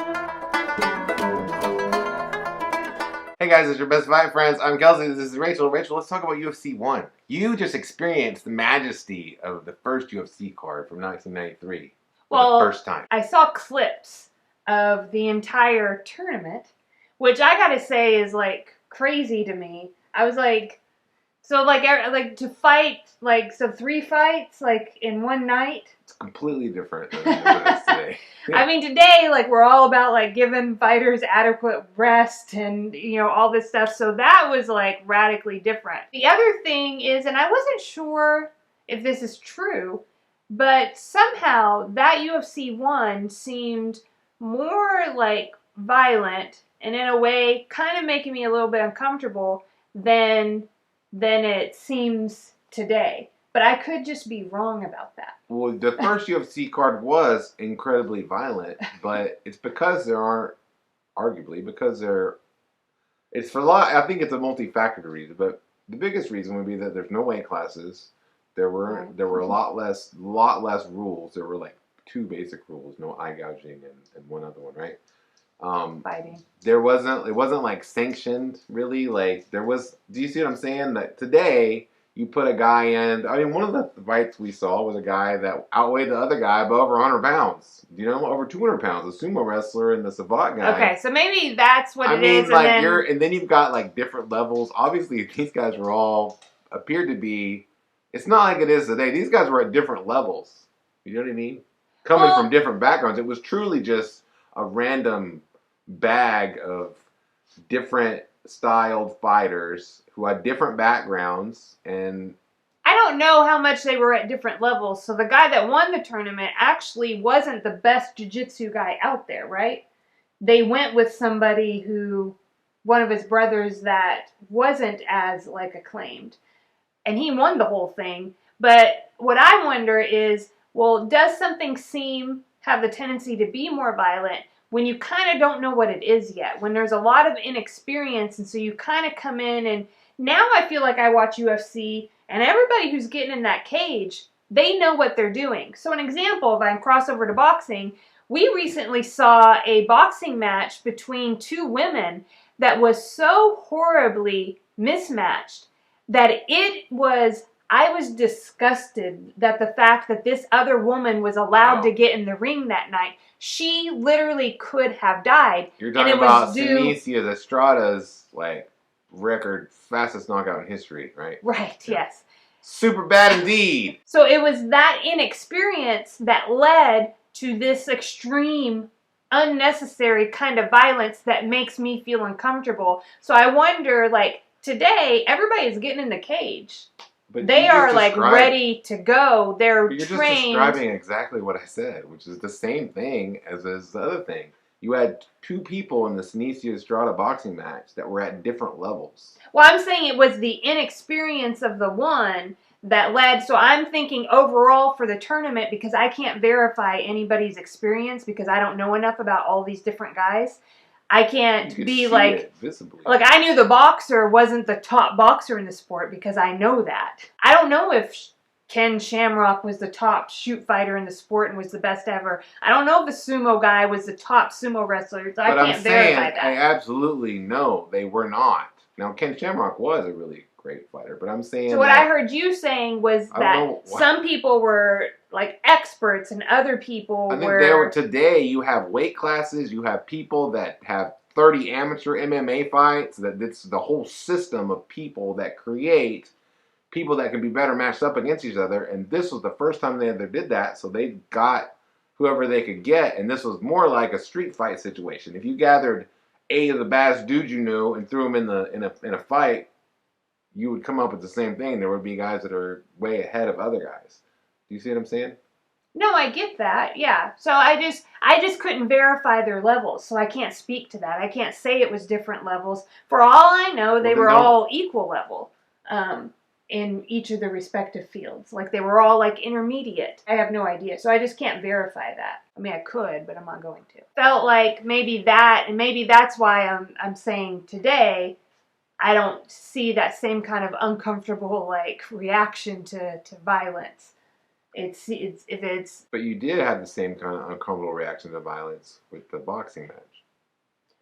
Hey guys, it's your best fight friends. I'm Kelsey. This is Rachel. Rachel, let's talk about UFC 1. You just experienced the majesty of the first UFC card from 1993 for the first time. I saw clips of the entire tournament, which I gotta say is like crazy to me. I was like, so like to fight like 3 fights like in one night. It's completely different than it is today. I mean, today, like, we're all about, like, giving fighters adequate rest and, you know, all this stuff. So that was, like, radically different. The other thing is, and I wasn't sure if this is true, but somehow that UFC 1 seemed more, like, violent and in a way kind of making me a little bit uncomfortable than it seems today. But I could just be wrong about that. Well, the first UFC card was incredibly violent, but it's because there aren't, arguably, because there, it's for a lot, I think it's a multi-factor reason, but the biggest reason would be that there's no weight classes. There were a lot less rules. There were like 2 basic rules, no eye gouging and one other one, right? Fighting. It wasn't like sanctioned, really. Like, there was, do you see what I'm saying? That today, you put a guy in, I mean, one of the fights we saw was a guy that outweighed the other guy by over 100 pounds. You know, over 200 pounds. The sumo wrestler and the Savate guy. Okay, so maybe that's what it is. Like, and then you've got like different levels. Obviously, these guys were all, appeared to be, it's not like it is today. These guys were at different levels. You know what I mean? Coming from different backgrounds. It was truly just a random bag of different styled fighters who had different backgrounds, and I don't know how much they were at different levels. So the guy that won the tournament actually wasn't the best jiu-jitsu guy out there, right? They went with somebody who, one of his brothers that wasn't as like acclaimed, and he won the whole thing. But what I wonder is, well, does something have the tendency to be more violent when you kind of don't know what it is yet, when there's a lot of inexperience, and so you kind of come in, and now I feel like I watch UFC, and everybody who's getting in that cage, they know what they're doing. So an example, if I cross over to boxing, we recently saw a boxing match between 2 women that was so horribly mismatched that I was disgusted that the fact that this other woman was allowed to get in the ring that night. She literally could have died. You're talking about Sinisia's Estrada's like record fastest knockout in history, right? Right, yeah. Yes. Super bad indeed. So it was that inexperience that led to this extreme, unnecessary kind of violence that makes me feel uncomfortable. So I wonder, like, today, everybody's getting in the cage. But they are like ready to go. They're trained. You're just describing exactly what I said, which is the same thing as the other thing. You had 2 people in the Sinisia Estrada boxing match that were at different levels. Well, I'm saying it was the inexperience of the one that led. So I'm thinking overall for the tournament, because I can't verify anybody's experience because I don't know enough about all these different guys. I can't be like, I knew the boxer wasn't the top boxer in the sport because I know that. I don't know if Ken Shamrock was the top shoot fighter in the sport and was the best ever. I don't know if the sumo guy was the top sumo wrestler. So I can't verify that. I absolutely know they were not. Now, Ken Shamrock was a really great fighter, but I'm saying. So what I heard you saying was that some people were like experts and other people were. Today you have weight classes, you have people that have 30 amateur MMA fights. That it's the whole system of people that create people that can be better matched up against each other. And this was the first time they ever did that, so they got whoever they could get, and this was more like a street fight situation. If you gathered 8 of the baddest dudes you knew and threw them in a fight, you would come up with the same thing. There would be guys that are way ahead of other guys. Do you see what I'm saying? No, I get that. Yeah. So I just couldn't verify their levels, so I can't speak to that. I can't say it was different levels. For all I know, they were all equal level in each of the respective fields. Like they were all like intermediate. I have no idea. So I just can't verify that. I mean, I could, but I'm not going to. Felt like maybe that, and maybe that's why I'm saying today I don't see that same kind of uncomfortable like reaction to violence. It's But you did have the same kind of uncomfortable reaction to violence with the boxing match.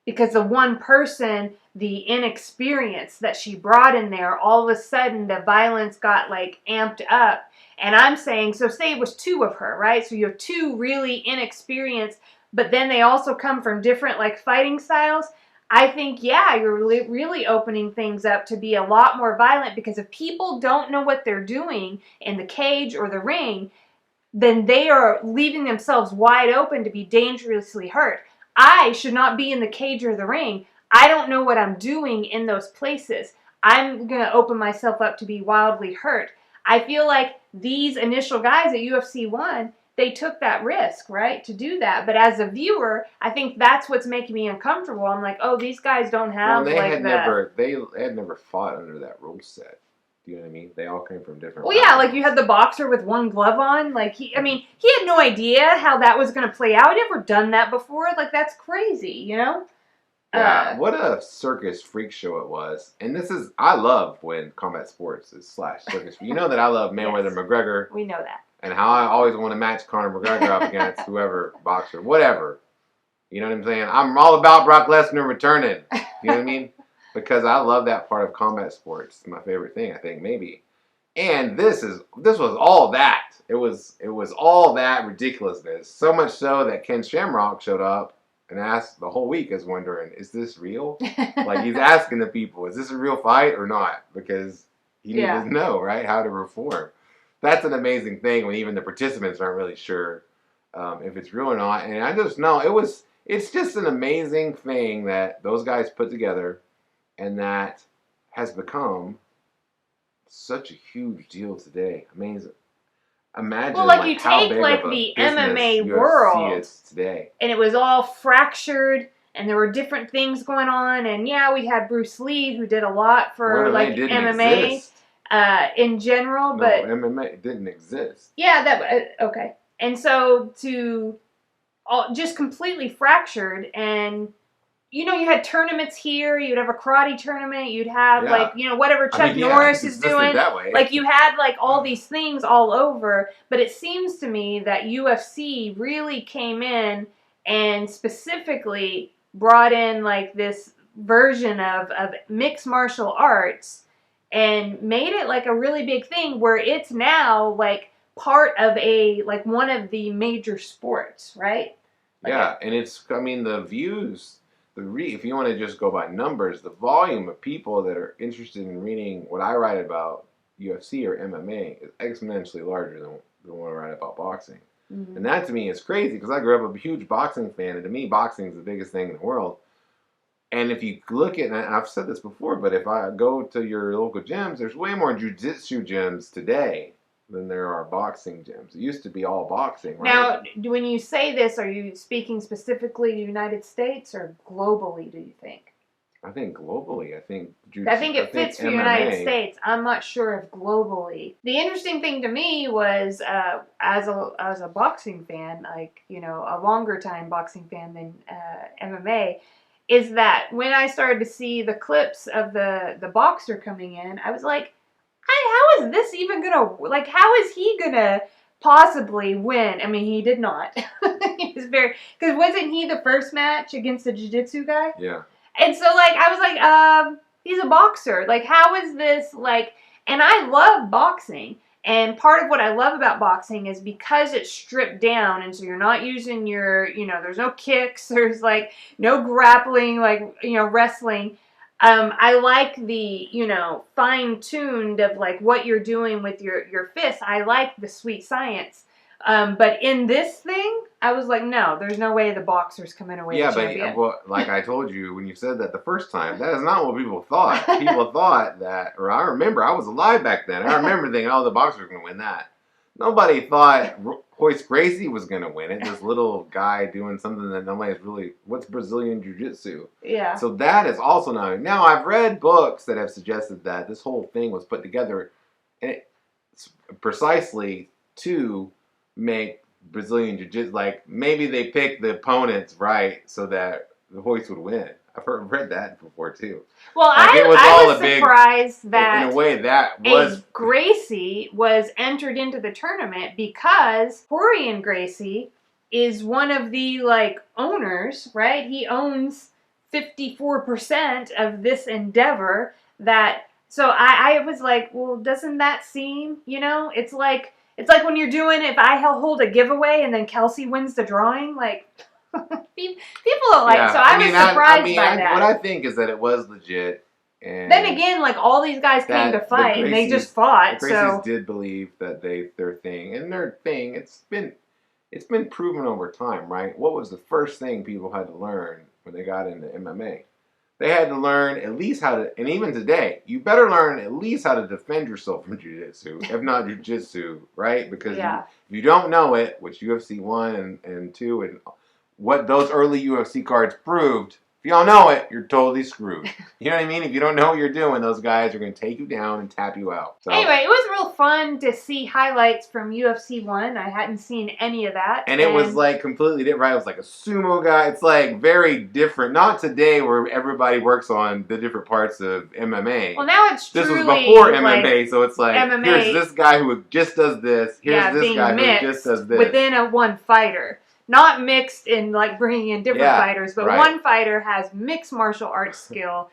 because the one person, the inexperience that she brought in there, all of a sudden the violence got like amped up. And I'm saying, so say it was two of her, right? So you have two really inexperienced, but then they also come from different like fighting styles. I think, yeah, you're really opening things up to be a lot more violent, because if people don't know what they're doing in the cage or the ring, then they are leaving themselves wide open to be dangerously hurt. I should not be in the cage or the ring. I don't know what I'm doing in those places. I'm going to open myself up to be wildly hurt. I feel like these initial guys at UFC 1, they took that risk, right, to do that. But as a viewer, I think that's what's making me uncomfortable. I'm like, oh, these guys don't Well, have they like had the... never fought under that rule set. Do you know what I mean? They all came from different Well, yeah, like backgrounds. you had the boxer with one glove on. Like, he had no idea how that was going to play out. He'd never done that before. Like, that's crazy, you know? Yeah, what a circus freak show it was. And I love when combat sports is slash circus. You know that I love Mayweather Yes, McGregor, we know that. and how I always want to match Conor McGregor up against whoever boxer, whatever. You know what I'm saying? I'm all about Brock Lesnar returning. You know what I mean? Because I love that part of combat sports. It's my favorite thing, I think, maybe. And this was all that. It was all that ridiculousness. So much so that Ken Shamrock showed up and asked the whole week is wondering, is this real? Like, he's asking the people, is this a real fight or not? Because he needs to know, right, how to reform. That's an amazing thing when even the participants aren't really sure if it's real or not. And I just know it's just an amazing thing that those guys put together, and that has become such a huge deal today. Amazing. Imagine Well, like you how take big like of a the business MMA UFC world, is today. and it was all fractured, and there were different things going on. And yeah, we had Bruce Lee, who did a lot for like didn't MMA exist. In general. No, but MMA didn't exist. yeah, that okay. And so to just completely fractured, and you had tournaments here. You'd have a karate tournament. You'd have like whatever Chuck Norris is doing. That way. Like you had like all these things all over. But it seems to me that UFC really came in and specifically brought in like this version of mixed martial arts and made it like a really big thing, where it's now like part of like one of the major sports, right? Yeah, and the views, if you want to just go by numbers, the volume of people that are interested in reading what I write about UFC or MMA is exponentially larger than the one I write about boxing. Mm-hmm. And that to me is crazy, because I grew up a huge boxing fan, and to me, boxing is the biggest thing in the world. And if you look at, and I've said this before, but if I go to your local gyms, there's way more jiu-jitsu gyms today than there are boxing gyms. It used to be all boxing, right? Now, when you say this, are you speaking specifically to the United States or globally, do you think? I think globally. I think it fits for the United States. I'm not sure if globally. The interesting thing to me was, as a boxing fan, like, a longer time boxing fan than MMA, is that when I started to see the clips of the boxer coming in, I was like, how is this even gonna, like, how is he gonna possibly win? I mean, he did not. He was because wasn't he the first match against the jiu-jitsu guy? Yeah. And so, like, I was like, he's a boxer. Like, how is this, like, and I love boxing. And part of what I love about boxing is because it's stripped down, and so you're not using there's no kicks, there's, like, no grappling, like, wrestling. I like the, fine-tuned of, like, what you're doing with your fists. I like the sweet science. But in this thing, I was like, no, there's no way the boxer's coming away the champion. But like I told you when you said that the first time, that is not what people thought. People thought that, or I remember, I was alive back then. I remember thinking, oh, the boxer's going to win that. Nobody thought Royce Gracie was going to win it. This little guy doing something that nobody's really, what's Brazilian Jiu-Jitsu? Yeah. So that is also not. Now, I've read books that have suggested that this whole thing was put together precisely to make Brazilian Jiu-Jitsu, like, maybe they picked the opponents right so that the Hoist would win. I've read that before too. Well, Like, it I was surprised that in a way that was Gracie was entered into the tournament because Torian Gracie is one of the owners, right? He owns 54% of this endeavor. So I was like, well, doesn't that seem, it's like when you're doing, if I hold a giveaway and then Kelsey wins the drawing, people don't like. So I was surprised by that. What I think is that it was legit. And then again, all these guys came to fight, and they just fought. The Gracies did believe that their thing, it's been proven over time, right? What was the first thing people had to learn when they got into MMA? They had to learn at least how to, and even today, you better learn at least how to defend yourself from jiu-jitsu, if not jiu-jitsu, right? Because if you don't know it, which UFC 1 and 2 and what those early UFC cards proved, if you don't know it, you're totally screwed. You know what I mean? If you don't know what you're doing, those guys are going to take you down and tap you out. So, anyway, it was real fun to see highlights from UFC 1. I hadn't seen any of that. And it was completely different, right? It was like a sumo guy. It's very different. Not today where everybody works on the different parts of MMA. Well, now it's truly this was before MMA, so it's MMA, here's this guy who just does this. Here's this guy who just does this. Within a one fighter. Not mixed in bringing in different fighters, but one fighter has mixed martial arts skill.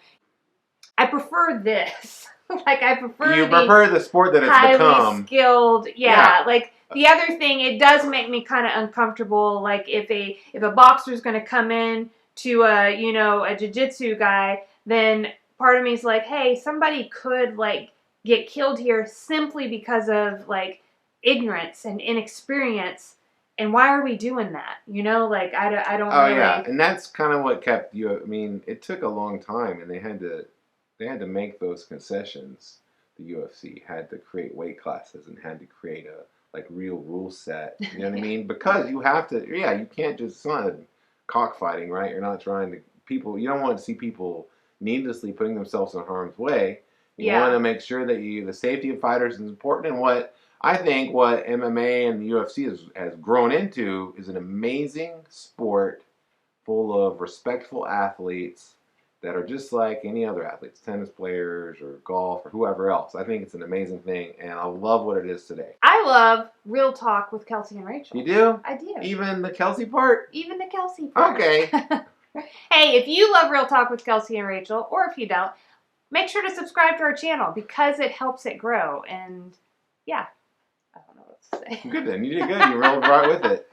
I prefer this. I prefer you prefer the sport that it's highly skilled. Yeah. The other thing, it does make me kind of uncomfortable. If a boxer's going to come in to a jiu-jitsu guy, then part of me is like, hey, somebody could get killed here simply because of ignorance and inexperience. And why are we doing that? I don't really... yeah, and that's kind of what kept you... I mean, it took a long time, and they had to make those concessions. The UFC had to create weight classes and had to create a real rule set. You know what I mean? Because you have to... Yeah, you can't just... It's not cockfighting, right? You're not trying to... You don't want to see people needlessly putting themselves in harm's way. You want to make sure that the safety of fighters is important, and what MMA and the UFC has grown into is an amazing sport full of respectful athletes that are just like any other athletes, tennis players or golf or whoever else. I think it's an amazing thing, and I love what it is today. I love Real Talk with Kelsey and Rachel. You do? I do. Even the Kelsey part? Even the Kelsey part. Okay. Hey, if you love Real Talk with Kelsey and Rachel, or if you don't, make sure to subscribe to our channel because it helps it grow. And yeah. I don't know what to say. Good then. You did good. You rolled right with it.